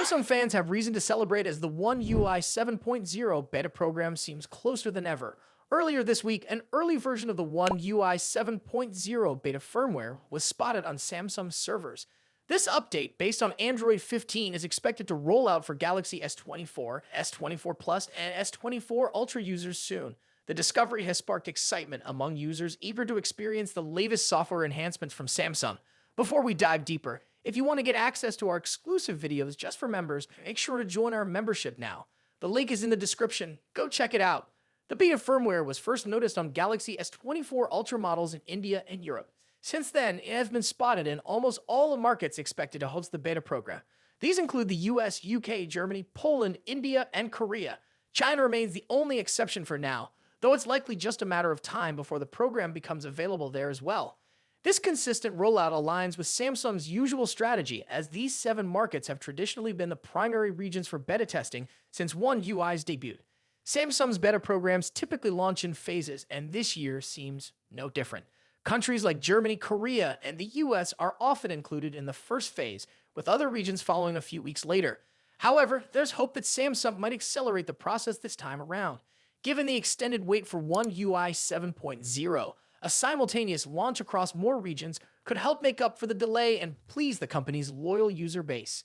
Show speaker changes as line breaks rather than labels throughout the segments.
Samsung fans have reason to celebrate as the One UI 7.0 beta program seems closer than ever. Earlier this week, an early version of the One UI 7.0 beta firmware was spotted on Samsung servers. This update, based on Android 15, is expected to roll out for Galaxy S24, S24 Plus, and S24 Ultra users soon. The discovery has sparked excitement among users eager to experience the latest software enhancements from Samsung. Before we dive deeper, if you want to get access to our exclusive videos just for members, make sure to join our membership now. The link is in the description. Go check it out. The beta firmware was first noticed on Galaxy S24 Ultra models in India and Europe. Since then, it has been spotted in almost all the markets expected to host the beta program. These include the US, UK, Germany, Poland, India, and Korea. China remains the only exception for now, though it's likely just a matter of time before the program becomes available there as well. This consistent rollout aligns with Samsung's usual strategy, as these 7 markets have traditionally been the primary regions for beta testing since One UI's debut. Samsung's beta programs typically launch in phases, and this year seems no different. Countries like Germany, Korea, and the US are often included in the first phase, with other regions following a few weeks later. However, there's hope that Samsung might accelerate the process this time around. Given the extended wait for One UI 7.0, a simultaneous launch across more regions could help make up for the delay and please the company's loyal user base.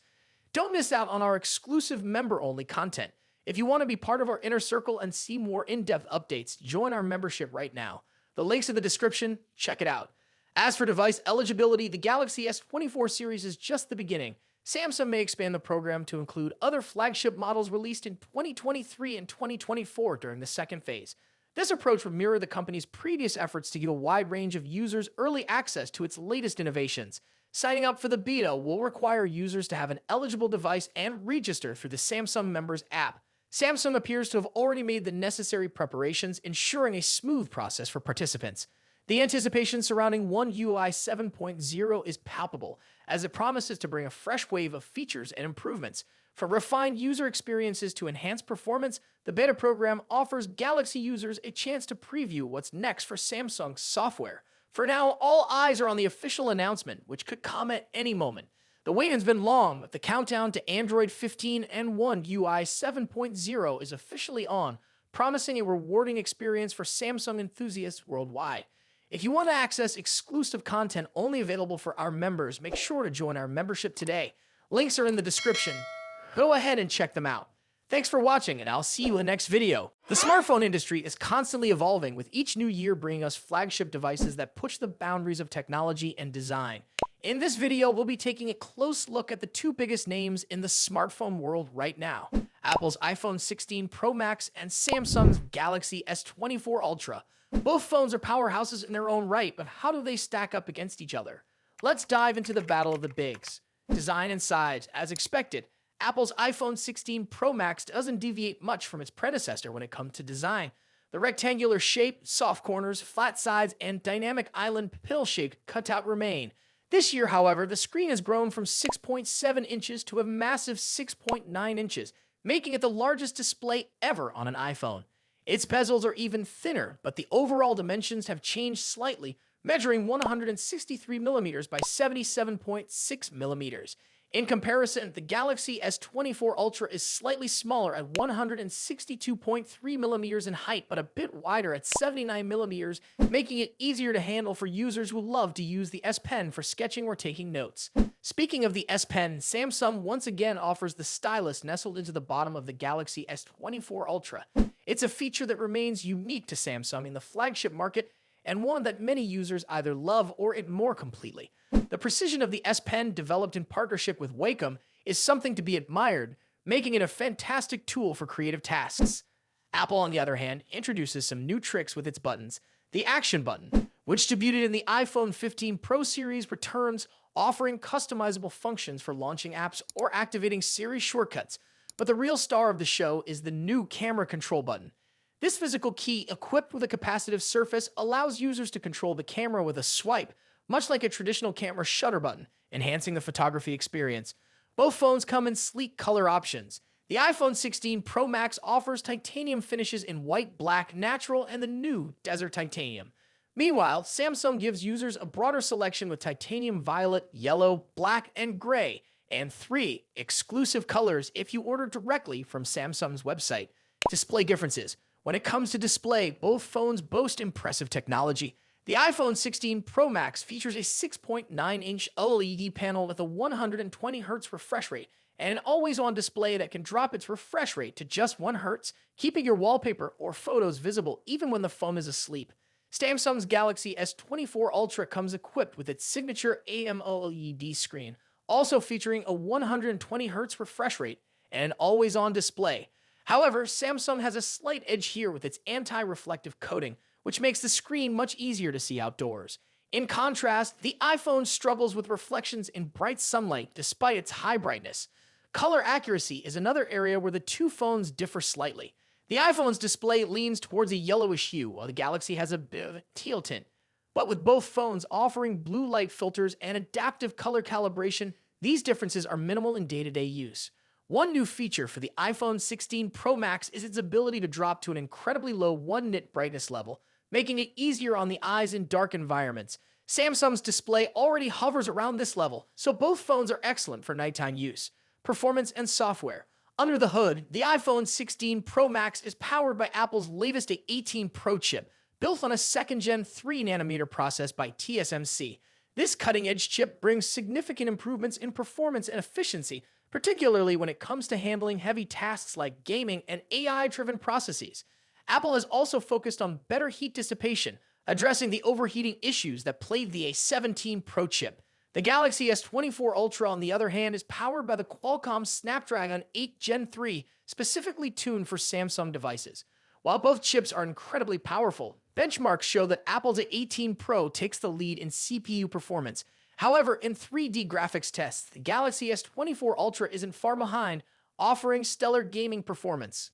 Don't miss out on our exclusive member-only content. If you want to be part of our inner circle and see more in-depth updates, join our membership right now. The link's in the description. Check it out. As for device eligibility, the Galaxy S24 series is just the beginning. Samsung may expand the program to include other flagship models released in 2023 and 2024 during the second phase. This approach would mirror the company's previous efforts to give a wide range of users early access to its latest innovations. Signing up for the beta will require users to have an eligible device and register through the Samsung Members app. Samsung appears to have already made the necessary preparations, ensuring a smooth process for participants. The anticipation surrounding One UI 7.0 is palpable, as it promises to bring a fresh wave of features and improvements. From refined user experiences to enhanced performance, the beta program offers Galaxy users a chance to preview what's next for Samsung's software. For now, all eyes are on the official announcement, which could come at any moment. The wait has been long, but the countdown to Android 15 and One UI 7.0 is officially on, promising a rewarding experience for Samsung enthusiasts worldwide. If you want to access exclusive content only available for our members, make sure to join our membership today. Links are in the description. Go ahead and check them out. Thanks for watching, and I'll see you in the next video. The smartphone industry is constantly evolving, with each new year bringing us flagship devices that push the boundaries of technology and design. In this video, we'll be taking a close look at the 2 biggest names in the smartphone world right now: Apple's iPhone 16 Pro Max and Samsung's Galaxy S24 Ultra. Both phones are powerhouses in their own right, but how do they stack up against each other? Let's dive into the battle of the bigs. Design and size. As expected, Apple's iPhone 16 Pro Max doesn't deviate much from its predecessor when it comes to design. The rectangular shape, soft corners, flat sides, and dynamic island pill-shaped cutout remain. This year, however, the screen has grown from 6.7 inches to a massive 6.9 inches, making it the largest display ever on an iPhone. Its bezels are even thinner, but the overall dimensions have changed slightly, measuring 163mm by 77.6mm. In comparison, the Galaxy S24 Ultra is slightly smaller at 162.3mm in height, but a bit wider at 79mm, making it easier to handle for users who love to use the S Pen for sketching or taking notes. Speaking of the S Pen, Samsung once again offers the Stylus nestled into the bottom of the Galaxy S24 Ultra. It's a feature that remains unique to Samsung in the flagship market, and one that many users either love or ignore completely. The precision of the S Pen, developed in partnership with Wacom, is something to be admired, making it a fantastic tool for creative tasks. Apple, on the other hand, introduces some new tricks with its buttons. The Action button, which debuted in the iPhone 15 Pro series, returns, offering customizable functions for launching apps or activating Siri shortcuts. But the real star of the show is the new Camera Control button. This physical key, equipped with a capacitive surface, allows users to control the camera with a swipe, much like a traditional camera shutter button, enhancing the photography experience. Both phones come in sleek color options. The iPhone 16 Pro Max offers titanium finishes in white, black, natural, and the new Desert Titanium. Meanwhile, Samsung gives users a broader selection with titanium violet, yellow, black, and gray, and 3 exclusive colors if you order directly from Samsung's website. Display differences. When it comes to display, both phones boast impressive technology. The iPhone 16 Pro Max features a 6.9-inch OLED panel with a 120Hz refresh rate and an always-on display that can drop its refresh rate to just 1 Hz, keeping your wallpaper or photos visible even when the phone is asleep. Samsung's Galaxy S24 Ultra comes equipped with its signature AMOLED screen, also featuring a 120Hz refresh rate and an always-on display. However, Samsung has a slight edge here with its anti-reflective coating, which makes the screen much easier to see outdoors. In contrast, the iPhone struggles with reflections in bright sunlight despite its high brightness. Color accuracy is another area where the two phones differ slightly. The iPhone's display leans towards a yellowish hue, while the Galaxy has a bit of a teal tint. But with both phones offering blue light filters and adaptive color calibration, these differences are minimal in day-to-day use. One new feature for the iPhone 16 Pro Max is its ability to drop to an incredibly low 1 nit brightness level, making it easier on the eyes in dark environments. Samsung's display already hovers around this level, so both phones are excellent for nighttime use. Performance and software. Under the hood, the iPhone 16 Pro Max is powered by Apple's latest A18 Pro chip, built on a second-gen 3nm process by TSMC. This cutting-edge chip brings significant improvements in performance and efficiency, particularly when it comes to handling heavy tasks like gaming and AI-driven processes. Apple has also focused on better heat dissipation, addressing the overheating issues that plagued the A17 Pro chip. The Galaxy S24 Ultra, on the other hand, is powered by the Qualcomm Snapdragon 8 Gen 3, specifically tuned for Samsung devices. While both chips are incredibly powerful, benchmarks show that Apple's A18 Pro takes the lead in CPU performance. However, in 3D graphics tests, the Galaxy S24 Ultra isn't far behind, offering stellar gaming performance.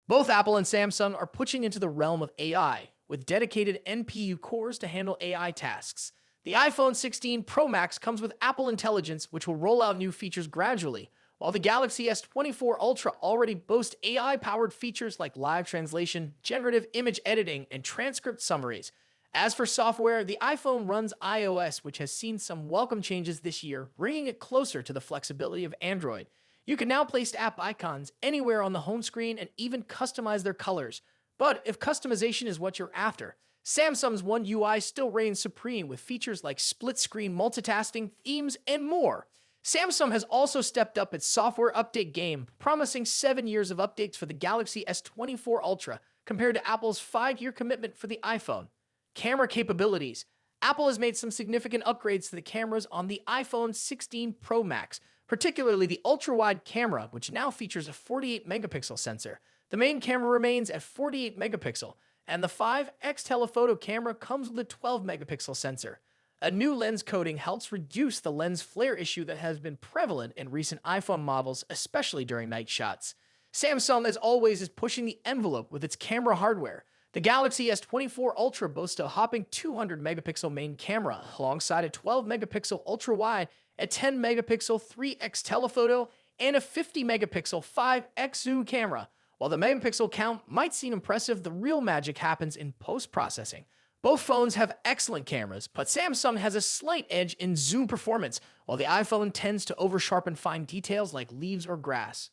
Both Apple and Samsung are pushing into the realm of AI, with dedicated NPU cores to handle AI tasks. The iPhone 16 Pro Max comes with Apple Intelligence, which will roll out new features gradually, while the Galaxy S24 Ultra already boasts AI-powered features like live translation, generative image editing, and transcript summaries. As for software, the iPhone runs iOS, which has seen some welcome changes this year, bringing it closer to the flexibility of Android. You can now place app icons anywhere on the home screen and even customize their colors. But if customization is what you're after, Samsung's One UI still reigns supreme with features like split-screen multitasking, themes, and more. Samsung has also stepped up its software update game, promising 7 years of updates for the Galaxy S24 Ultra compared to Apple's 5-year commitment for the iPhone. Camera capabilities. Apple has made some significant upgrades to the cameras on the iPhone 16 Pro Max, particularly the ultra-wide camera, which now features a 48-megapixel sensor. The main camera remains at 48 megapixel, and the 5x telephoto camera comes with a 12-megapixel sensor. A new lens coating helps reduce the lens flare issue that has been prevalent in recent iPhone models, especially during night shots. Samsung, as always, is pushing the envelope with its camera hardware. The Galaxy S24 Ultra boasts a hopping 200-megapixel main camera, alongside a 12-megapixel ultra-wide, a 10-megapixel 3x telephoto, and a 50-megapixel 5x zoom camera. While the megapixel count might seem impressive, the real magic happens in post-processing. Both phones have excellent cameras, but Samsung has a slight edge in zoom performance, while the iPhone tends to over-sharpen fine details like leaves or grass.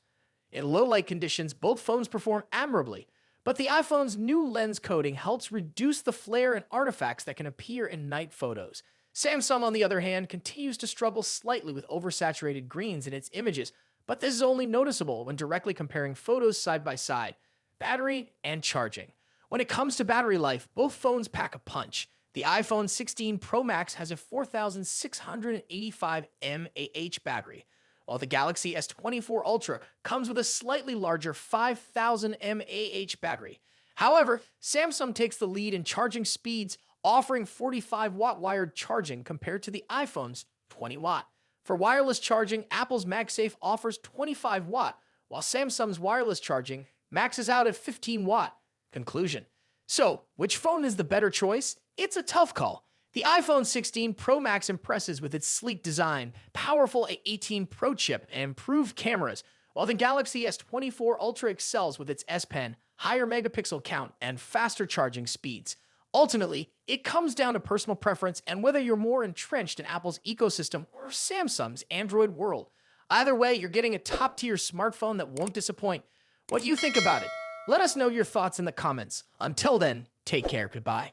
In low-light conditions, both phones perform admirably, but the iPhone's new lens coating helps reduce the flare and artifacts that can appear in night photos. Samsung, on the other hand, continues to struggle slightly with oversaturated greens in its images, but this is only noticeable when directly comparing photos side by side. Battery and charging. When it comes to battery life, both phones pack a punch. The iPhone 16 Pro Max has a 4,685 mAh battery, while the Galaxy S24 Ultra comes with a slightly larger 5,000 mAh battery. However, Samsung takes the lead in charging speeds, offering 45-watt wired charging compared to the iPhone's 20-watt. For wireless charging, Apple's MagSafe offers 25-watt, while Samsung's wireless charging maxes out at 15-watt. Conclusion. So, which phone is the better choice? It's a tough call. The iPhone 16 Pro Max impresses with its sleek design, powerful A18 Pro chip, and improved cameras, while the Galaxy S24 Ultra excels with its S Pen, higher megapixel count, and faster charging speeds. Ultimately, it comes down to personal preference and whether you're more entrenched in Apple's ecosystem or Samsung's Android world. Either way, you're getting a top-tier smartphone that won't disappoint. What do you think about it? Let us know your thoughts in the comments. Until then, take care. Goodbye.